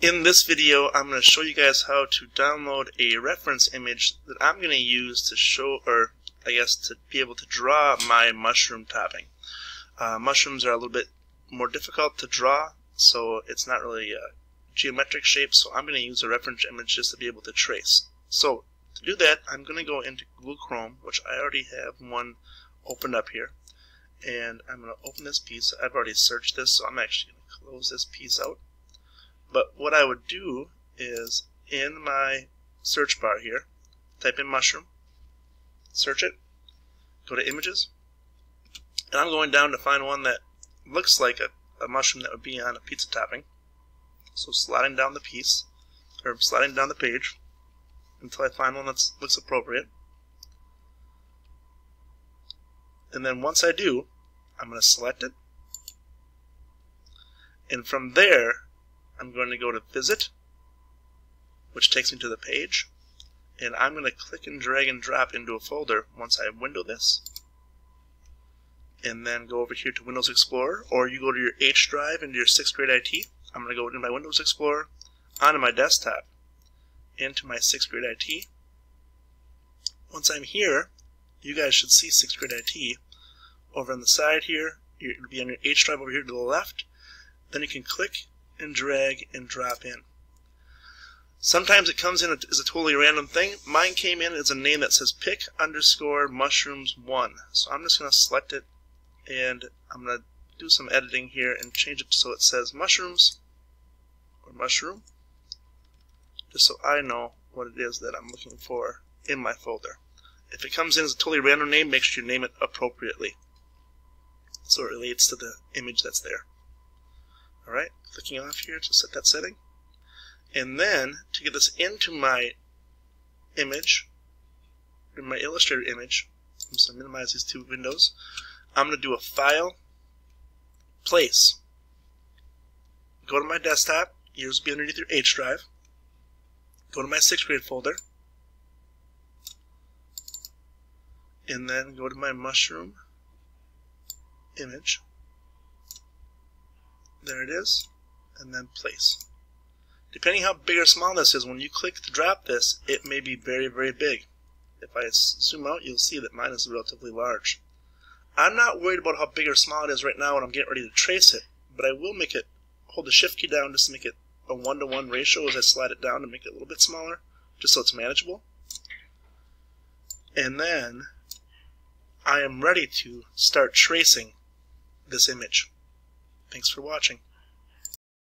In this video, I'm going to show you guys how to download a reference image that I'm going to use to show, or I guess to be able to draw my mushroom topping. Mushrooms are a little bit more difficult to draw, so it's not really a geometric shape, so I'm going to use a reference image just to be able to trace. So to do that, I'm going to go into Google Chrome, which I already have one opened up here, and I'm going to open this piece. I've already searched this, so I'm actually going to close this piece out. But what I would do is, in my search bar here, type in mushroom, search it, go to images, and I'm going down to find one that looks like a mushroom that would be on a pizza topping. So sliding down the piece, or sliding down the page, until I find one that looks appropriate. And then once I do, I'm going to select it, and from there I'm going to go to Visit, which takes me to the page, and I'm going to click and drag and drop into a folder once I window this, and then go over here to Windows Explorer, or you go to your H drive into your 6th grade IT. I'm going to go into my Windows Explorer, onto my desktop, into my 6th grade IT. Once I'm here, you guys should see 6th grade IT. Over on the side here, it'll be on your H drive over here to the left. Then you can click and drag and drop in. Sometimes it comes in as a totally random thing. Mine came in as a name that says pick_mushrooms1. So I'm just going to select it, and I'm going to do some editing here and change it so it says mushrooms or mushroom, just so I know what it is that I'm looking for in my folder. If it comes in as a totally random name, make sure you name it appropriately so it relates to the image that's there. Alright, clicking off here to set that setting. And then, to get this into my image, in my Illustrator image, I'm just going to minimize these two windows. I'm going to do a File, Place. Go to my desktop, yours will be underneath your H drive. Go to my 6th grade folder, and then go to my mushroom image. There it is, and then Place. Depending how big or small this is, when you click to drop this, it may be very, very big. If I zoom out, you'll see that mine is relatively large. I'm not worried about how big or small it is right now when I'm getting ready to trace it, but I will make it, hold the Shift key down just to make it a 1-to-1 ratio as I slide it down to make it a little bit smaller, just so it's manageable. And then I am ready to start tracing this image. Thanks for watching.